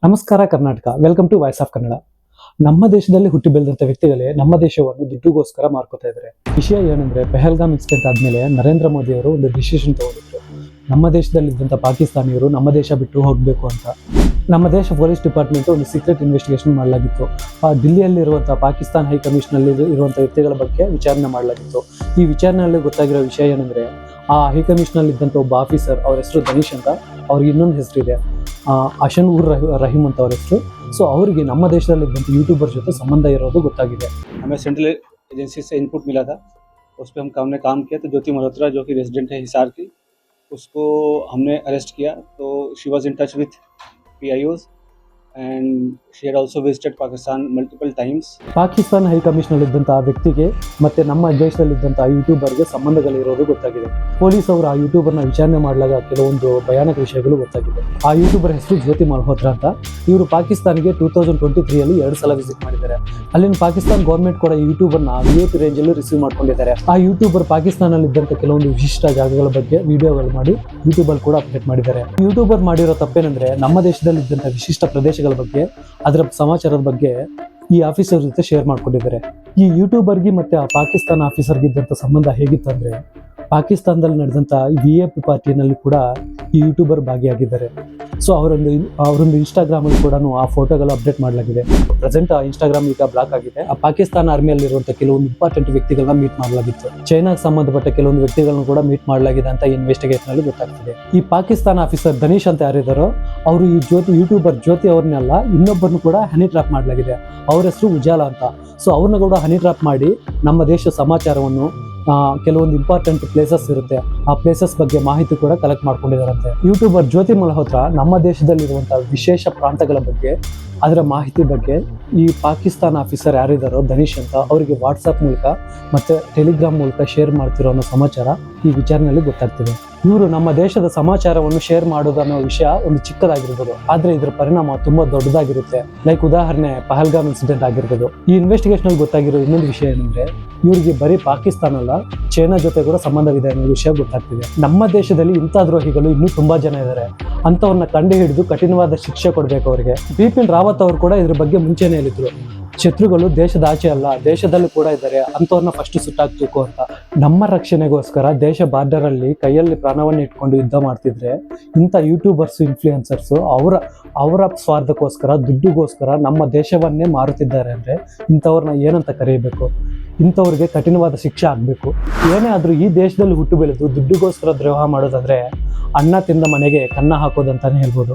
ನಮಸ್ಕಾರ Karnataka, welcome to voice of Kannada. ನಮ್ಮ ದೇಶದಲ್ಲಿ ಹುಟ್ಟಿ ಬೆಳೆದಂತ ವ್ಯಕ್ತಿಗಳೇ ನಮ್ಮ ದೇಶವನ್ನು ದುಡ್ಡುಗೋಸ್ಕರ ಮಾರ್ಕೋತಾ ಇದ್ದಾರೆ. ವಿಷಯ ಏನಂದ್ರೆ, ಪೆಹಲ್ಗಾಮ್ ಇನ್ಸಿಡೆಂಟ್ ಆದ್ಮೇಲೆ ನರೇಂದ್ರ ಮೋದಿ ಅವರು ಒಂದು ಡಿಸಿಷನ್ ತಗೊಂಡಿದ್ರು. ನಮ್ಮ ದೇಶದಲ್ಲಿದ್ದಂಥ ಪಾಕಿಸ್ತಾನಿಯರು ನಮ್ಮ ದೇಶ ಬಿಟ್ಟು ಹೋಗಬೇಕು ಅಂತ. ನಮ್ಮ ದೇಶ ಪೊಲೀಸ್ ಡಿಪಾರ್ಟ್ಮೆಂಟ್ ಒಂದು ಸೀಕ್ರೆಟ್ ಇನ್ವೆಸ್ಟಿಗೇಷನ್ ಮಾಡಲಾಗಿತ್ತು. ఢಿಲ್ಲಿಯಲ್ಲಿರುವಂಥ ಪಾಕಿಸ್ತಾನ ಹೈ ಕಮಿಷನಲ್ಲಿ ಇರುವಂಥ ವ್ಯಕ್ತಿಗಳ ಬಗ್ಗೆ ವಿಚಾರಣೆ ಮಾಡಲಾಗಿತ್ತು. ಈ ವಿಚಾರಣೆಯಲ್ಲಿ ಗೊತ್ತಾಗಿರೋ ವಿಷಯ ಏನಂದ್ರೆ, ಆ ಹೈ ಕಮಿಷನಲ್ಲಿ ಇದ್ದಂಥ ಒಬ್ಬ ಆಫೀಸರ್, ಅವ್ರ ಹೆಸರು ಧನೀಶ್ ಅಂತ, ಅವ್ರಿಗೆ ಇನ್ನೊಂದು ಹೆಸರಿದೆ, ಅಶನ್ ಉರ್ ರಹೀಮ್ ಅಂತ ಅವ್ರ ಹೆಸರು. ಸೊ ಅವರಿಗೆ ನಮ್ಮ ದೇಶದಲ್ಲಿದ್ದಂಥ ಯೂट्यूबर ಜೊತೆ ಸಂಬಂಧ ಇರೋದು ಗೊತ್ತಾಗಿದೆ. हमें सेंट्रल एजेंसी से इनपुट मिला था, उस पर हमने काम किया. तो ज्योति मल्होत्रा जो कि रेजिडेंट है हिसार की, उसको हमने अरेस्ट किया. तो she was in touch with PIOs and she had also visited Pakistan multiple times. Pakistan high ಕಮಿಷನಲ್ ಇದ್ದಂಥ ಆ ವ್ಯಕ್ತಿಗೆ ಮತ್ತೆ ನಮ್ಮ ದೇಶದಲ್ಲಿದ್ದಂಥ ಯೂಟ್ಯೂಬರ್ಗೆ ಸಂಬಂಧಗಳಿರೋದು ಗೊತ್ತಾಗಿದೆ. ಪೊಲೀಸ್ ಅವರು ಆ ಯೂಟ್ಯೂಬರ್ನ ವಿಚಾರಣೆ ಮಾಡಲಾಗ ಕೆಲವೊಂದು ಭಯಾನಕ ವಿಷಯಗಳು ಗೊತ್ತಾಗಿದೆ. ಆ ಯೂಟ್ಯೂಬರ್ ಹೆಸರು ಜ್ಯೋತಿ ಮಲ್ಹೋತ್ರಾ ಅಂತ. ಇವರು ಪಾಕಿಸ್ತಾನಿಗೆ 2023 2 ಸಲ ವಿಸಿಟ್ ಮಾಡಿದ್ದಾರೆ. ಅಲ್ಲಿನ ಪಾಕಿಸ್ತಾನ ಗೌರ್ಮೆಂಟ್ ಕೂಡ ಈ ಯೂಟ್ಯೂಬರ್ನ VIP ರೇಂಜಲ್ಲಿ ರಿಸೀವ್ ಮಾಡ್ಕೊಂಡಿದ್ದಾರೆ. ಆ ಯೂಟ್ಯೂಬರ್ ಪಾಕಿಸ್ತಾನಲ್ಲಿ ಇದ್ದಂಥ ಕೆಲವೊಂದು ವಿಶಿಷ್ಟ ಜಾಗಗಳ ಬಗ್ಗೆ ವಿಡಿಯೋಗಳು ಮಾಡಿ ಯೂಟ್ಯೂಬಲ್ಲಿ ಕೂಡ ಅಪ್ಡೇಟ್ ಮಾಡಿದ್ದಾರೆ. ಯೂಟ್ಯೂಬರ್ ಮಾಡಿರೋ ತಪ್ಪೇನೆಂದ್ರೆ, ನಮ್ಮ ದೇಶದಲ್ಲಿ ಇದ್ದಂಥ ವಿಶಿಷ್ಟ ಪ್ರದೇಶಗಳ ಬಗ್ಗೆ, ಅದರ ಸಮಾಚಾರದ ಬಗ್ಗೆ ಈ ಆಫೀಸರ್ ಜೊತೆ ಶೇರ್ ಮಾಡ್ಕೊಂಡಿದ್ದಾರೆ. ಈ ಯೂಟ್ಯೂಬರ್ಗೆ ಮತ್ತೆ ಆ ಪಾಕಿಸ್ತಾನ ಆಫೀಸರ್ಗೆ ಇದ್ದಂಥ ಸಂಬಂಧ ಹೇಗಿತ್ತಂದ್ರೆ, ಪಾಕಿಸ್ತಾನದಲ್ಲಿ ನಡೆದಂಥ VIP ಪಾರ್ಟಿನಲ್ಲಿ ಕೂಡ ಈ ಯೂಟ್ಯೂಬರ್ ಭಾಗಿಯಾಗಿದ್ದಾರೆ. ಸೊ ಅವರೊಂದು ಇನ್ಸ್ಟಾಗ್ರಾಮಲ್ಲಿ ಕೂಡ ಆ ಫೋಟೋಗಳು ಅಪ್ಡೇಟ್ ಮಾಡಲಾಗಿದೆ. ಪ್ರೆಸೆಂಟ್ ಆ ಇನ್ಸ್ಟಾಗ್ರಾಮ್ ಈಗ ಬ್ಲಾಕ್ ಆಗಿದೆ. ಆ ಪಾಕಿಸ್ತಾನ ಆರ್ಮಿಯಲ್ಲಿರುವಂಥ ಕೆಲವೊಂದು ಇಂಪಾರ್ಟೆಂಟ್ ವ್ಯಕ್ತಿಗಳನ್ನ ಮೀಟ್ ಮಾಡಲಾಗಿತ್ತು. ಚೈನಾಗೆ ಸಂಬಂಧಪಟ್ಟ ಕೆಲವೊಂದು ವ್ಯಕ್ತಿಗಳನ್ನು ಕೂಡ ಮೀಟ್ ಮಾಡಲಾಗಿದೆ ಅಂತ ಇನ್ವೆಸ್ಟಿಗೇಷನ್ ಅಲ್ಲಿ ಗೊತ್ತಾಗ್ತಿದೆ. ಈ ಪಾಕಿಸ್ತಾನ ಆಫೀಸರ್ ಧನೀಶ್ ಅಂತ ಯಾರಿದ್ದಾರೋ ಅವರು ಈ ಯೂಟ್ಯೂಬರ್ ಜ್ಯೋತಿ ಅವ್ರನ್ನೆಲ್ಲ ಇನ್ನೊಬ್ಬರನ್ನು ಕೂಡ ಹನಿ ಟ್ರಾಪ್ ಮಾಡಲಾಗಿದೆ. ಅವ್ರ ಹೆಸರು ಉಜಾಲ ಅಂತ. ಸೊ ಅವ್ರನ್ನ ಕೂಡ ಹನಿ ಟ್ರಾಪ್ ಮಾಡಿ ನಮ್ಮ ದೇಶ ಸಮಾಚಾರವನ್ನು, ಕೆಲವೊಂದು ಇಂಪಾರ್ಟೆಂಟ್ ಪ್ಲೇಸಸ್ ಇರುತ್ತೆ, ಆ ಪ್ಲೇಸಸ್ ಬಗ್ಗೆ ಮಾಹಿತಿ ಕೂಡ ಕಲೆಕ್ಟ್ ಮಾಡ್ಕೊಂಡಿದ್ದಾರಂತೆ. ಯೂಟ್ಯೂಬರ್ ಜ್ಯೋತಿ ಮಲ್ಹೋತ್ರಾ ನಮ್ಮ ದೇಶದಲ್ಲಿರುವಂತಹ ವಿಶೇಷ ಪ್ರಾಂತಗಳ ಬಗ್ಗೆ, ಅದರ ಮಾಹಿತಿ ಬಗ್ಗೆ ಈ ಪಾಕಿಸ್ತಾನ ಆಫೀಸರ್ ಯಾರಿದ್ದಾರೋ ಧನೀಶ್ ಅಂತ, ಅವರಿಗೆ ವಾಟ್ಸಪ್ ಮೂಲಕ ಮತ್ತೆ ಟೆಲಿಗ್ರಾಮ್ ಮೂಲಕ ಶೇರ್ ಮಾಡ್ತಿರೋ ಅನ್ನೋ ಸಮಾಚಾರ ಈ ವಿಚಾರಣೆಯಲ್ಲಿ ಗೊತ್ತಾಗ್ತಿದೆ. ಇವರು ನಮ್ಮ ದೇಶದ ಸಮಾಚಾರವನ್ನು ಶೇರ್ ಮಾಡೋದನ್ನೋ ವಿಷಯ ಒಂದು ಚಿಕ್ಕದಾಗಿರ್ಬೋದು, ಆದ್ರೆ ಇದರ ಪರಿಣಾಮ ತುಂಬಾ ದೊಡ್ಡದಾಗಿರುತ್ತೆ. ಲೈಕ್ ಉದಾಹರಣೆ ಪಹಲ್ಗಾಮ್ ಇನ್ಸಿಡೆಂಟ್ ಆಗಿರ್ಬೋದು. ಈ ಇನ್ವೆಸ್ಟಿಗೇಷನ್ ಅಲ್ಲಿ ಗೊತ್ತಾಗಿರೋ ಇನ್ನೊಂದು ವಿಷಯ ಏನಂದ್ರೆ, ಇವರಿಗೆ ಬರೀ ಪಾಕಿಸ್ತಾನ ಅಲ್ಲ, ಚೈನಾ ಜೊತೆ ಕೂಡ ಸಂಬಂಧವಿದೆ ಅನ್ನೋ ವಿಷಯ ಗೊತ್ತಾಗ್ತಿದೆ. ನಮ್ಮ ದೇಶದಲ್ಲಿ ಇಂಥ ದ್ರೋಹಿಗಳು ಇನ್ನೂ ತುಂಬಾ ಜನ ಇದ್ದಾರೆ. ಅಂತವ್ರನ್ನ ಕಂಡು ಹಿಡಿದು ಕಠಿಣವಾದ ಶಿಕ್ಷೆ ಕೊಡ್ಬೇಕು ಅವರಿಗೆ. ಬಿಪಿನ್ ರಾವತ್ ಅವರು ಕೂಡ ಇದ್ರ ಬಗ್ಗೆ ಮುಂಚೆನೇ ಹೇಳಿದ್ರು, ಶತ್ರುಗಳು ದೇಶದ ಆಚೆ ಅಲ್ಲ, ದೇಶದಲ್ಲೂ ಕೂಡ ಇದ್ದಾರೆ, ಅಂಥವ್ರನ್ನ ಫಸ್ಟ್ ಸುಟ್ಟಾಕ್ಬೇಕು ಅಂತ. ನಮ್ಮ ರಕ್ಷಣೆಗೋಸ್ಕರ ದೇಶ ಬಾರ್ಡರ್ ಅಲ್ಲಿ ಕೈಯಲ್ಲಿ ಪ್ರಾಣವನ್ನು ಇಟ್ಕೊಂಡು ಯುದ್ಧ ಮಾಡ್ತಿದ್ರೆ, ಇಂಥ ಯೂಟ್ಯೂಬರ್ಸ್, ಇನ್ಫ್ಲೂಯೆನ್ಸರ್ಸ್ ಅವರ ಸ್ವಾರ್ಥಕ್ಕೋಸ್ಕರ, ದುಡ್ಡುಗೋಸ್ಕರ ನಮ್ಮ ದೇಶವನ್ನೇ ಮಾರುತ್ತಿದ್ದಾರೆ ಅಂದ್ರೆ ಇಂಥವ್ರನ್ನ ಏನಂತ ಕರೆಯಬೇಕು? ಇಂಥವ್ರಿಗೆ ಕಠಿಣವಾದ ಶಿಕ್ಷೆ ಆಗಬೇಕು. ಏನೇ ಆದ್ರೂ ಈ ದೇಶದಲ್ಲಿ ಹುಟ್ಟು ಬೆಳೆದು ದುಡ್ಡುಗೋಸ್ಕರ ದ್ರೋಹ ಮಾಡೋದಾದ್ರೆ ಅನ್ನ ತಿಂದ ಮನೆಗೆ ಕನ್ನ ಹಾಕೋದಂತಾನೆ ಹೇಳ್ಬೋದು.